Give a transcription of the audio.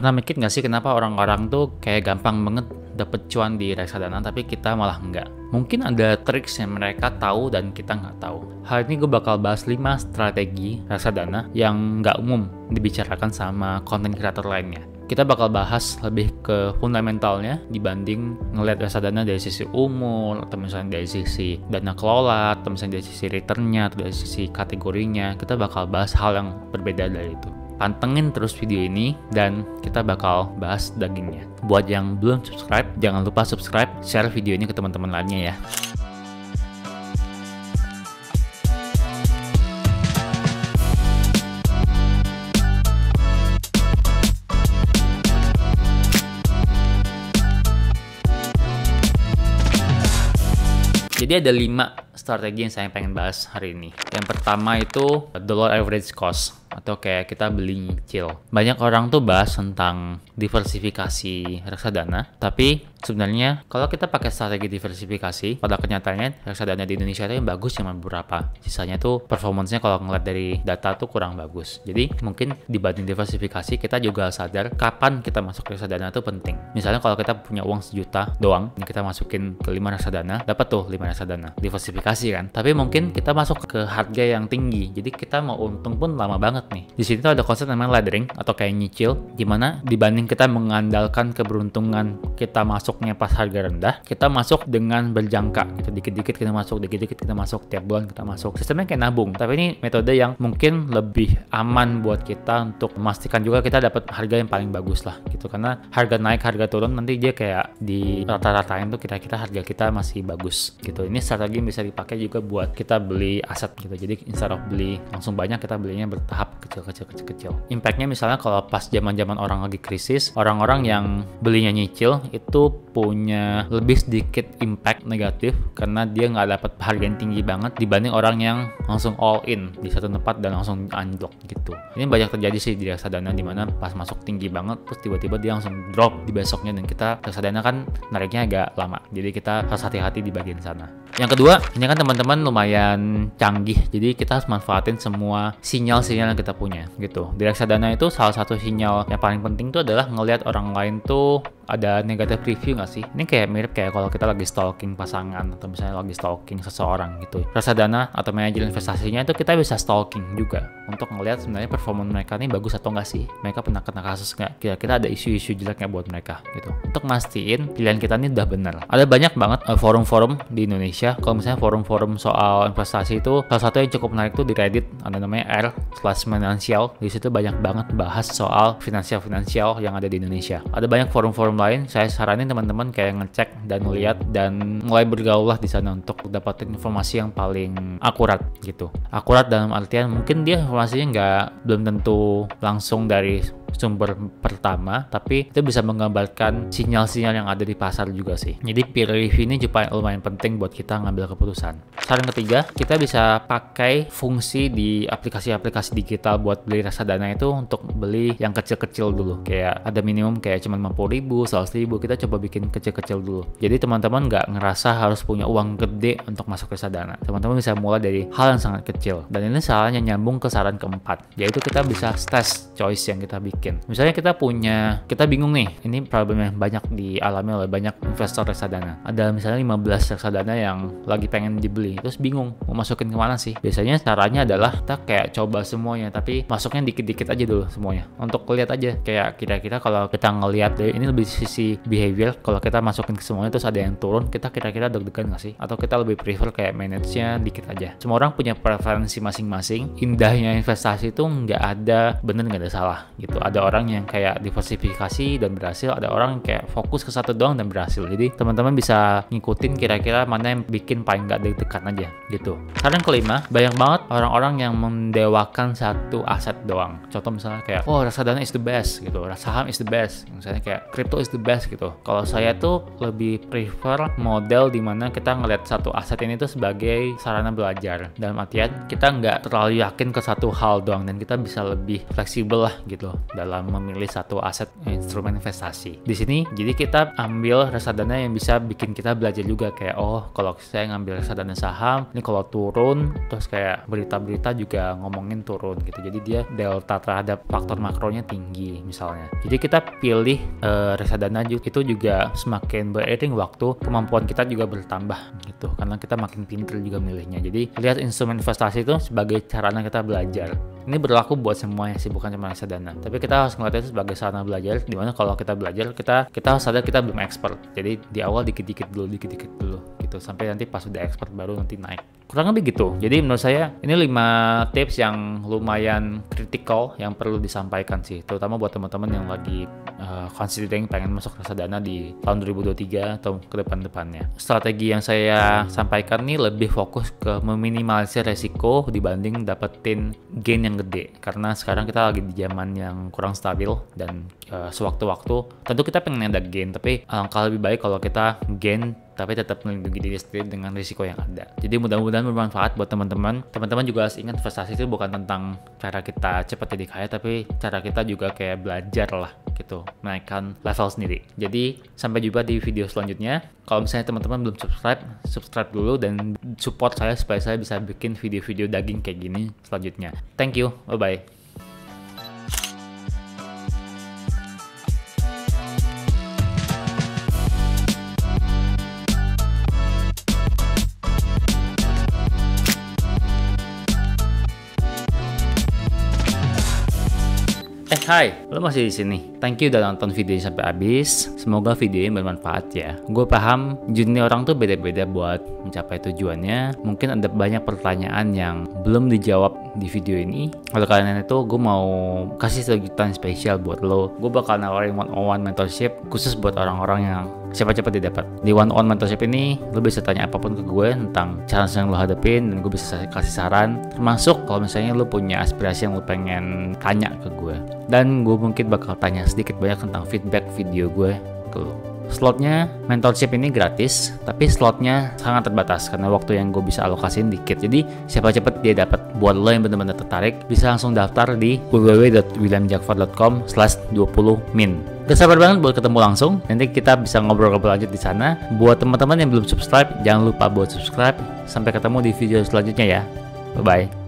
Pernah mikir nggak sih kenapa orang-orang tuh kayak gampang banget dapet cuan di reksadana tapi kita malah enggak? Mungkin ada triks yang mereka tahu dan kita nggak tahu. Hari ini gue bakal bahas 5 strategi reksadana yang nggak umum dibicarakan sama konten kreator lainnya. Kita bakal bahas lebih ke fundamentalnya dibanding ngelihat reksadana dari sisi umur, atau misalnya dari sisi dana kelola, atau misalnya dari sisi returnnya, atau dari sisi kategorinya. Kita bakal bahas hal yang berbeda dari itu. Pantengin terus video ini dan kita bakal bahas dagingnya. Buat yang belum subscribe, jangan lupa subscribe, share video ini ke teman-teman lainnya ya. Jadi ada 5 strategi yang saya pengen bahas hari ini. Yang pertama itu dollar average cost, atau kayak kita beli nyicil. Banyak orang tuh bahas tentang diversifikasi reksadana, tapi sebenarnya kalau kita pakai strategi diversifikasi, pada kenyataannya reksadana di Indonesia itu yang bagus cuma beberapa. Sisanya tuh performance-nya kalau ngeliat dari data tuh kurang bagus. Jadi mungkin dibanding diversifikasi, kita juga sadar kapan kita masuk reksadana itu penting. Misalnya kalau kita punya uang 1 juta doang, ini kita masukin ke 5 reksadana, dapat tuh 5 reksadana. Diversifikasi kan. Tapi mungkin kita masuk ke harga yang tinggi. Jadi kita mau untung pun lama banget nih. Di sini tuh ada konsep namanya laddering atau kayak nyicil, dimana dibanding kita mengandalkan keberuntungan kita masuknya pas harga rendah, kita masuk dengan berjangka gitu, dikit-dikit kita masuk, dikit-dikit kita masuk, tiap bulan kita masuk. Sistemnya kayak nabung, tapi ini metode yang mungkin lebih aman buat kita untuk memastikan juga kita dapat harga yang paling bagus lah gitu, karena harga naik harga turun nanti dia kayak di rata-ratain tuh kira-kira harga kita masih bagus gitu. Ini strategi yang bisa dipakai juga buat kita beli aset gitu. Jadi instead of beli langsung banyak, kita belinya bertahap kecil. Impactnya misalnya kalau pas zaman-zaman orang lagi krisis, orang-orang yang belinya nyicil itu punya lebih sedikit impact negatif karena dia nggak dapat harga yang tinggi banget dibanding orang yang langsung all in di satu tempat dan langsung unlock gitu. Ini banyak terjadi sih di reksadana, dimana pas masuk tinggi banget terus tiba-tiba dia langsung drop di besoknya, dan kita reksadana kan nariknya agak lama, jadi kita harus hati-hati di bagian sana. Yang kedua, ini kan teman-teman lumayan canggih, jadi kita harus manfaatin semua sinyal-sinyal yang kita punya gitu. Di reksadana itu salah satu sinyal yang paling penting itu adalah ngelihat orang lain tuh ada negative review nggak sih? Ini kayak mirip kayak kalau kita lagi stalking pasangan atau misalnya lagi stalking seseorang gitu. Reksadana atau manajer investasinya itu kita bisa stalking juga untuk ngelihat sebenarnya performa mereka ini bagus atau nggak sih? Mereka pernah kena kasus nggak? Kira-kira ada isu-isu jeleknya buat mereka gitu. Untuk mastiin pilihan kita ini udah benar. Ada banyak banget forum-forum di Indonesia. Kalau misalnya forum-forum soal investasi itu, salah satu yang cukup menarik tuh di Reddit, ada namanya r/financial. Di situ banyak banget bahas soal finansial yang ada di Indonesia. Ada banyak forum-forum lain, saya saranin teman-teman kayak ngecek dan lihat dan mulai bergaul lah di sana untuk dapatin informasi yang paling akurat gitu. Akurat dalam artian mungkin dia informasinya belum tentu langsung dari sumber pertama, tapi itu bisa menggambarkan sinyal-sinyal yang ada di pasar juga sih. Jadi peer review ini juga lumayan penting buat kita ngambil keputusan. Saran ketiga, kita bisa pakai fungsi di aplikasi-aplikasi digital buat beli reksadana itu untuk beli yang kecil-kecil dulu. Kayak ada minimum kayak cuma 50.000, 100.000, kita coba bikin kecil-kecil dulu. Jadi teman-teman nggak ngerasa harus punya uang gede untuk masuk reksadana. Teman-teman bisa mulai dari hal yang sangat kecil. Dan ini salahnya nyambung ke saran keempat, yaitu kita bisa test choice yang kita bikin. Misalnya kita bingung nih, ini problem yang banyak dialami oleh banyak investor reksadana. Ada misalnya 15 reksadana yang lagi pengen dibeli, terus bingung mau masukin kemana sih. Biasanya caranya adalah kita kayak coba semuanya, tapi masuknya dikit-dikit aja dulu semuanya, untuk lihat aja kayak kira-kira kalau kita ngelihat dari ini lebih sisi behavior, kalau kita masukin ke semuanya terus ada yang turun, kita kira-kira deg-degan nggak sih? Atau kita lebih prefer kayak manage-nya dikit aja. Semua orang punya preferensi masing-masing. Indahnya investasi itu nggak ada bener, nggak ada salah gitu. Ada orang yang kayak diversifikasi dan berhasil, ada orang yang kayak fokus ke satu doang dan berhasil. Jadi teman-teman bisa ngikutin kira-kira mana yang bikin paling nggak deg-degan aja gitu. Saran kelima, banyak banget orang-orang yang mendewakan satu aset doang. Contoh misalnya kayak, oh reksadana is the best gitu, saham is the best, misalnya kayak crypto is the best gitu. Kalau saya tuh lebih prefer model dimana kita ngeliat satu aset ini tuh sebagai sarana belajar, dalam artian kita nggak terlalu yakin ke satu hal doang dan kita bisa lebih fleksibel lah gitu dalam memilih satu aset instrumen investasi. Di sini jadi kita ambil reksadana yang bisa bikin kita belajar juga kayak, oh kalau saya ngambil reksadana saham ini kalau turun, terus kayak berita-berita juga ngomongin turun gitu, jadi dia delta terhadap faktor makronya tinggi misalnya. Jadi kita pilih reksadana itu juga semakin beriring waktu kemampuan kita juga bertambah gitu, karena kita makin pintar juga milihnya. Jadi lihat instrumen investasi itu sebagai sarana kita belajar. Ini berlaku buat semuanya sih, bukan cuma reksadana. Tapi kita harus ngeliat itu sebagai sarana belajar, dimana kalau kita belajar kita harus sadar kita belum expert. Jadi di awal dikit-dikit dulu gitu, sampai nanti pas udah expert baru nanti naik. Kurang lebih gitu. Jadi menurut saya ini 5 tips yang lumayan kritikal yang perlu disampaikan sih, terutama buat teman-teman yang lagi considering pengen masuk reksadana di tahun 2023 atau ke depan-depannya. Strategi yang saya sampaikan nih lebih fokus ke meminimalisir resiko dibanding dapetin gain yang gede, karena sekarang kita lagi di zaman yang kurang stabil dan sewaktu-waktu tentu kita pengen ada gain, tapi alangkah lebih baik kalau kita gain tapi tetap melindungi diri sendiri dengan risiko yang ada. Jadi mudah-mudahan bermanfaat buat teman-teman. Teman-teman juga harus ingat investasi itu bukan tentang cara kita cepat jadi kaya, tapi cara kita juga kayak belajar lah gitu, menaikkan level sendiri. Jadi sampai jumpa di video selanjutnya. Kalau misalnya teman-teman belum subscribe dulu dan support saya supaya saya bisa bikin video-video daging kayak gini selanjutnya. Thank you, bye-bye. Hai, lo masih di sini. Thank you udah nonton videonya sampai habis. Semoga videonya bermanfaat ya. Gue paham journey orang tuh beda-beda buat mencapai tujuannya. Mungkin ada banyak pertanyaan yang belum dijawab di video ini. Oleh karena itu, gue mau kasih sejutan spesial buat lo. Gue bakal nawarin one-on-one mentorship khusus buat orang-orang yang cepat-cepat didapat. Di one-on-one mentorship ini, lo bisa tanya apapun ke gue tentang challenge yang lo hadapin, dan gue bisa kasih saran. Termasuk kalau misalnya lo punya aspirasi yang lo pengen tanya ke gue. Dan gue mungkin bakal tanya sedikit banyak tentang feedback video gue ke lo. Slotnya mentorship ini gratis, tapi slotnya sangat terbatas karena waktu yang gue bisa alokasiin dikit. Jadi siapa cepet dia dapat. Buat lo yang benar-benar tertarik, bisa langsung daftar di www.williamjakfar.com/20min. Gak sabar banget buat ketemu langsung. Nanti kita bisa ngobrol-ngobrol lanjut di sana. Buat teman-teman yang belum subscribe, jangan lupa buat subscribe. Sampai ketemu di video selanjutnya ya. Bye bye.